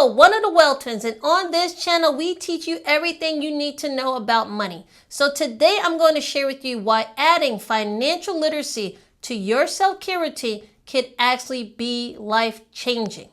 Hello, one of the Wealth Twins, and on this channel we teach you everything you need to know about money. So today I'm going to share with you why adding financial literacy to your self-care routine could actually be life-changing.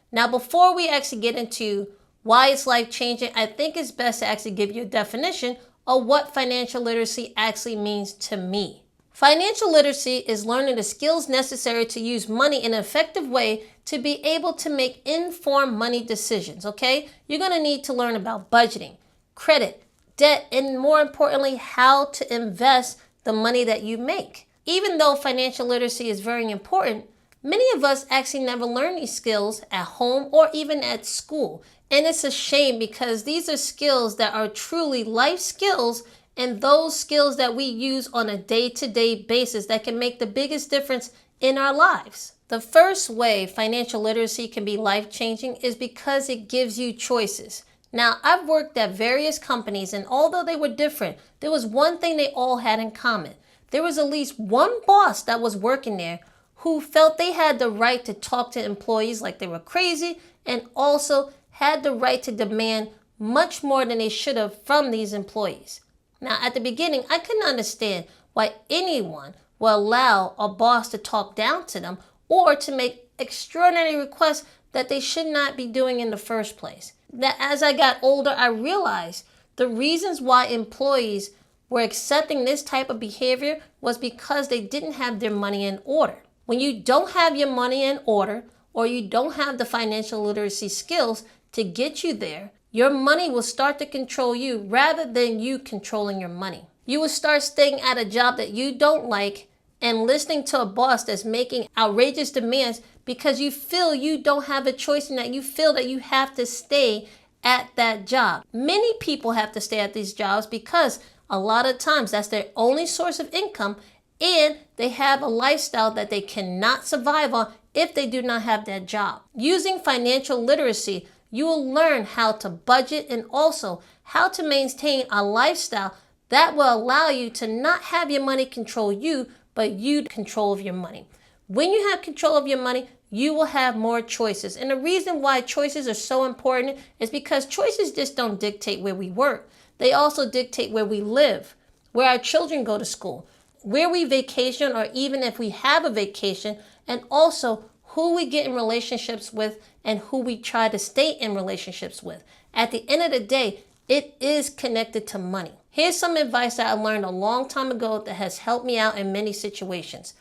Now before we actually get into why it's life-changing, I think it's best to actually give you a definition of what financial literacy actually means to me. Financial literacy is learning the skills necessary to use money in an effective way to be able to make informed money decisions, okay? You're going to need to learn about budgeting, credit, debt, and more importantly, how to invest the money that you make. Even though financial literacy is very important, many of us actually never learn these skills at home or even at school. And it's a shame because these are skills that are truly life skills and those skills that we use on a day-to-day basis that can make the biggest difference in our lives. The first way financial literacy can be life-changing is because it gives you choices. Now, I've worked at various companies, and although they were different, there was one thing they all had in common. There was at least one boss that was working there who felt they had the right to talk to employees like they were crazy and also had the right to demand much more than they should have from these employees. Now, at the beginning, I couldn't understand why anyone will allow a boss to talk down to them or to make extraordinary requests that they should not be doing in the first place. That as I got older, I realized the reasons why employees were accepting this type of behavior was because they didn't have their money in order. When you don't have your money in order or you don't have the financial literacy skills to get you there, your money will start to control you rather than you controlling your money. You will start staying at a job that you don't like and listening to a boss that's making outrageous demands because you feel you don't have a choice and that you feel that you have to stay at that job. Many people have to stay at these jobs because a lot of times that's their only source of income and they have a lifestyle that they cannot survive on if they do not have that job. Using financial literacy, you will learn how to budget and also how to maintain a lifestyle that will allow you to not have your money control you, but you control of your money. When you have control of your money, you will have more choices. And the reason why choices are so important is because choices just don't dictate where we work. They also dictate where we live, where our children go to school, where we vacation, or even if we have a vacation, and also who we get in relationships with and who we try to stay in relationships with. At the end of the day, it is connected to money. Here's some advice that I learned a long time ago that has helped me out in many situations.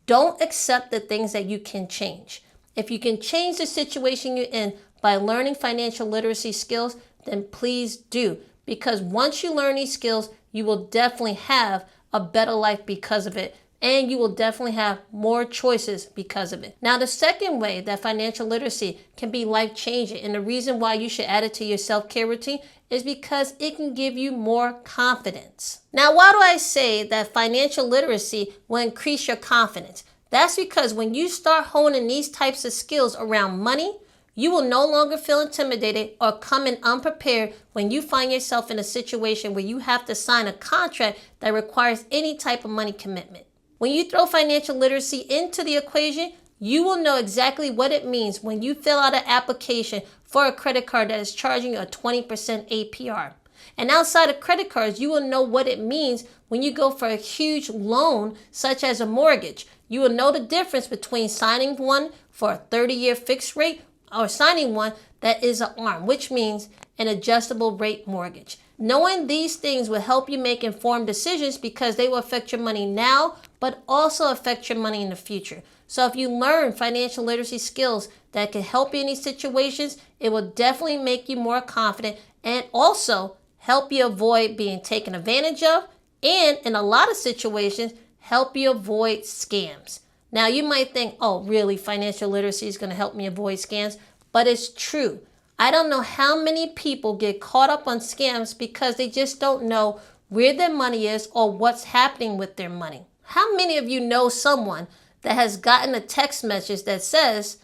Don't accept the things that you can change. If you can change the situation you're in by learning financial literacy skills, then please do. Because once you learn these skills, you will definitely have a better life because of it. And you will definitely have more choices because of it. Now, the second way that financial literacy can be life-changing, and the reason why you should add it to your self-care routine is because it can give you more confidence. Now, why do I say that financial literacy will increase your confidence? That's because when you start honing these types of skills around money, you will no longer feel intimidated or come in unprepared when you find yourself in a situation where you have to sign a contract that requires any type of money commitment. When you throw financial literacy into the equation, you will know exactly what it means when you fill out an application for a credit card that is charging you a 20% APR. And outside of credit cards, you will know what it means when you go for a huge loan, such as a mortgage. You will know the difference between signing one for a 30-year fixed rate or signing one that is an ARM, which means an adjustable rate mortgage. Knowing these things will help you make informed decisions because they will affect your money now, but also affect your money in the future. So if you learn financial literacy skills that can help you in these situations, it will definitely make you more confident and also help you avoid being taken advantage of, and in a lot of situations, help you avoid scams. Now you might think, oh, really, financial literacy is going to help me avoid scams, but it's true. I don't know how many people get caught up on scams because they just don't know where their money is or what's happening with their money. How many of you know someone that has gotten a text message that says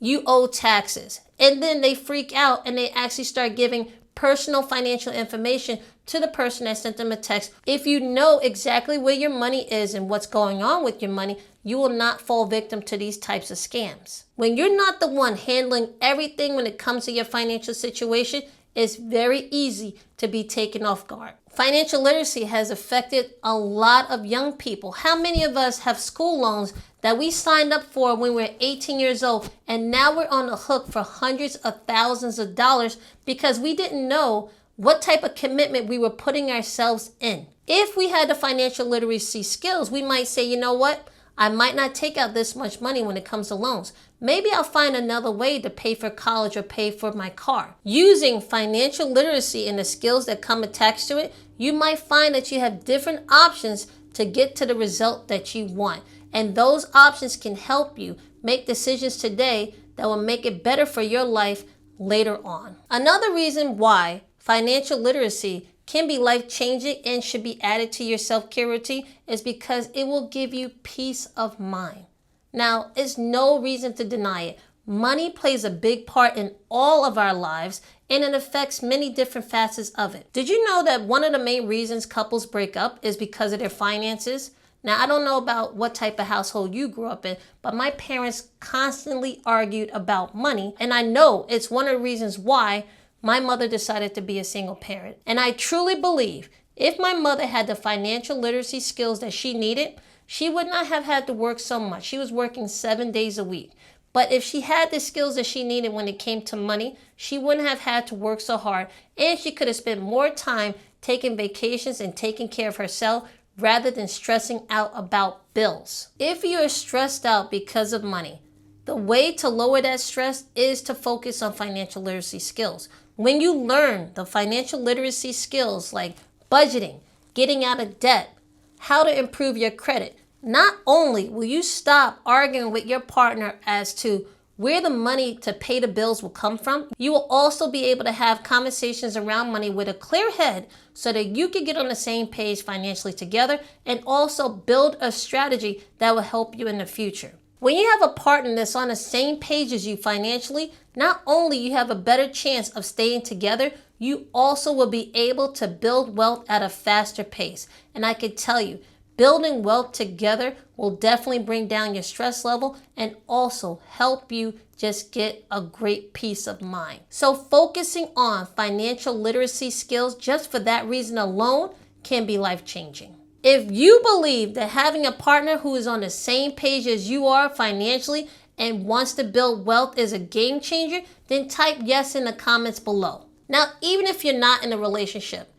you owe taxes, and then they freak out and they actually start giving personal financial information to the person that sent them a text. If you know exactly where your money is and what's going on with your money, you will not fall victim to these types of scams. When you're not the one handling everything when it comes to your financial situation, it's very easy to be taken off guard. Financial literacy has affected a lot of young people. How many of us have school loans that we signed up for when we were 18 years old, and now we're on the hook for hundreds of thousands of dollars because we didn't know what type of commitment we were putting ourselves in? If we had the financial literacy skills, we might say, you know what? I might not take out this much money when it comes to loans. Maybe I'll find another way to pay for college or pay for my car. Using financial literacy and the skills that come attached to it, you might find that you have different options to get to the result that you want. And those options can help you make decisions today that will make it better for your life later on. Another reason why financial literacy can be life-changing and should be added to your self-care routine is because it will give you peace of mind. Now, there's no reason to deny it. Money plays a big part in all of our lives, and it affects many different facets of it. Did you know that one of the main reasons couples break up is because of their finances? Now, I don't know about what type of household you grew up in, but my parents constantly argued about money, and I know it's one of the reasons why my mother decided to be a single parent. And I truly believe if my mother had the financial literacy skills that she needed, she would not have had to work so much. She was working 7 days a week. But if she had the skills that she needed when it came to money, she wouldn't have had to work so hard, and she could have spent more time taking vacations and taking care of herself rather than stressing out about bills. If you are stressed out because of money, the way to lower that stress is to focus on financial literacy skills. When you learn the financial literacy skills like budgeting, getting out of debt, how to improve your credit, not only will you stop arguing with your partner as to where the money to pay the bills will come from, you will also be able to have conversations around money with a clear head so that you can get on the same page financially together and also build a strategy that will help you in the future. When you have a partner that's on the same page as you financially, not only you have a better chance of staying together, you also will be able to build wealth at a faster pace. And I can tell you, building wealth together will definitely bring down your stress level and also help you just get a great peace of mind. So focusing on financial literacy skills just for that reason alone can be life-changing. If you believe that having a partner who is on the same page as you are financially and wants to build wealth is a game changer, then type yes in the comments below. Now, even if you're not in a relationship,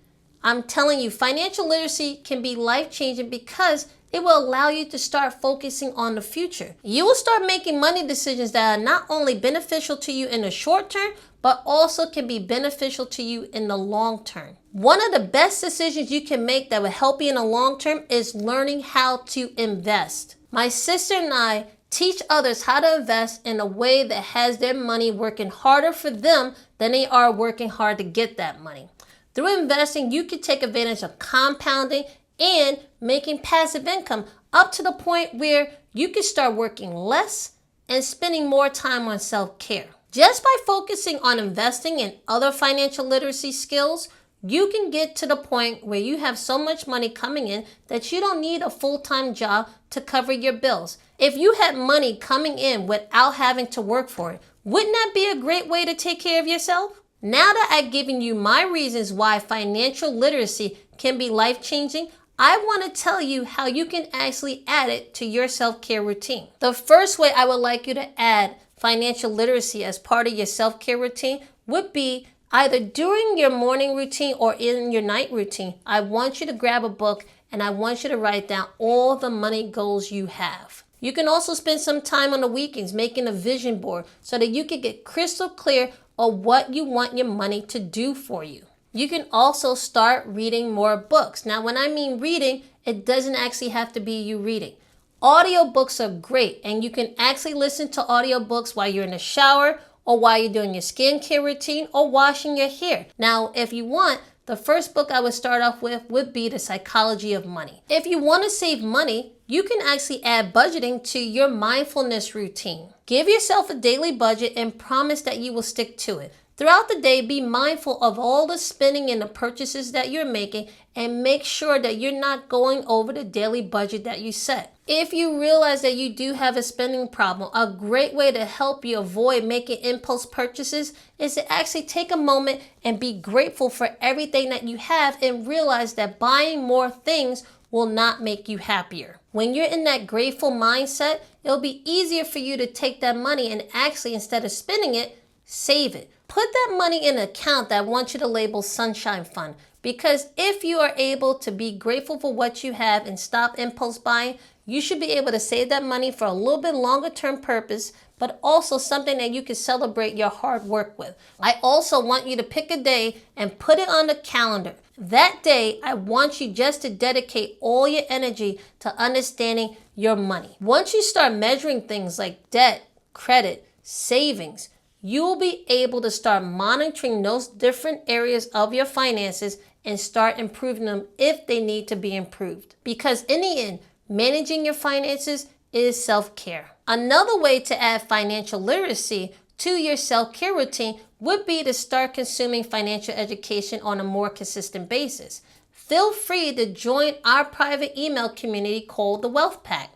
I'm telling you, financial literacy can be life-changing because it will allow you to start focusing on the future. You will start making money decisions that are not only beneficial to you in the short term, but also can be beneficial to you in the long term. One of the best decisions you can make that will help you in the long term is learning how to invest. My sister and I teach others how to invest in a way that has their money working harder for them than they are working hard to get that money. Through investing, you can take advantage of compounding and making passive income up to the point where you can start working less and spending more time on self-care. Just by focusing on investing in other financial literacy skills, you can get to the point where you have so much money coming in that you don't need a full-time job to cover your bills. If you had money coming in without having to work for it, wouldn't that be a great way to take care of yourself? Now that I've given you my reasons why financial literacy can be life-changing, I want to tell you how you can actually add it to your self-care routine. The first way I would like you to add financial literacy as part of your self-care routine would be either during your morning routine or in your night routine. I want you to grab a book and I want you to write down all the money goals you have. You can also spend some time on the weekends making a vision board so that you can get crystal clear on what you want your money to do for you. You can also start reading more books. Now, when I mean reading, it doesn't actually have to be you reading. Audiobooks are great, and you can actually listen to audiobooks while you're in the shower or while you're doing your skincare routine or washing your hair. Now, if you want, the first book I would start off with would be The Psychology of Money. If you want to save money, you can actually add budgeting to your mindfulness routine. Give yourself a daily budget and promise that you will stick to it. Throughout the day, be mindful of all the spending and the purchases that you're making, and make sure that you're not going over the daily budget that you set. If you realize that you do have a spending problem, a great way to help you avoid making impulse purchases is to actually take a moment and be grateful for everything that you have, and realize that buying more things will not make you happier. When you're in that grateful mindset, it'll be easier for you to take that money and actually, instead of spending it, save it. Put that money in an account that I want you to label Sunshine Fund, because if you are able to be grateful for what you have and stop impulse buying, you should be able to save that money for a little bit longer term purpose, but also something that you can celebrate your hard work with. I also want you to pick a day and put it on the calendar. That day, I want you just to dedicate all your energy to understanding your money. Once you start measuring things like debt, credit, savings, you will be able to start monitoring those different areas of your finances and start improving them if they need to be improved. Because in the end, managing your finances is self-care. Another way to add financial literacy to your self-care routine would be to start consuming financial education on a more consistent basis. Feel free to join our private email community called the Wealth Pack.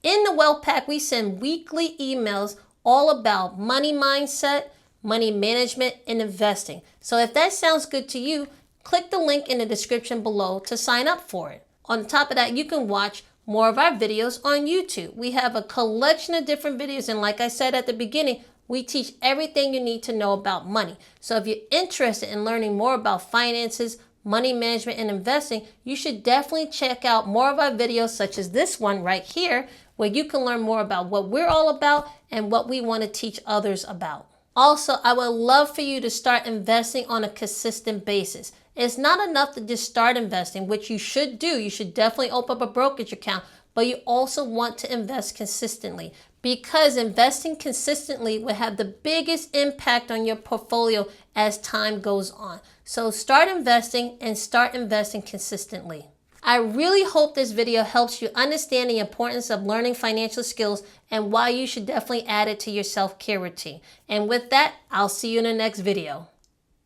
In the Wealth Pack, we send weekly emails all about money mindset, money management, and investing. So if that sounds good to you, click the link in the description below to sign up for it. On top of that, you can watch more of our videos on YouTube. We have a collection of different videos, and like I said at the beginning, we teach everything you need to know about money. So if you're interested in learning more about finances, money management, and investing, you should definitely check out more of our videos such as this one right here, where you can learn more about what we're all about and what we want to teach others about. Also, I would love for you to start investing on a consistent basis. It's not enough to just start investing, which you should do. You should definitely open up a brokerage account, but you also want to invest consistently, because investing consistently will have the biggest impact on your portfolio as time goes on. So start investing, and start investing consistently. I really hope this video helps you understand the importance of learning financial skills and why you should definitely add it to your self-care routine. And with that, I'll see you in the next video.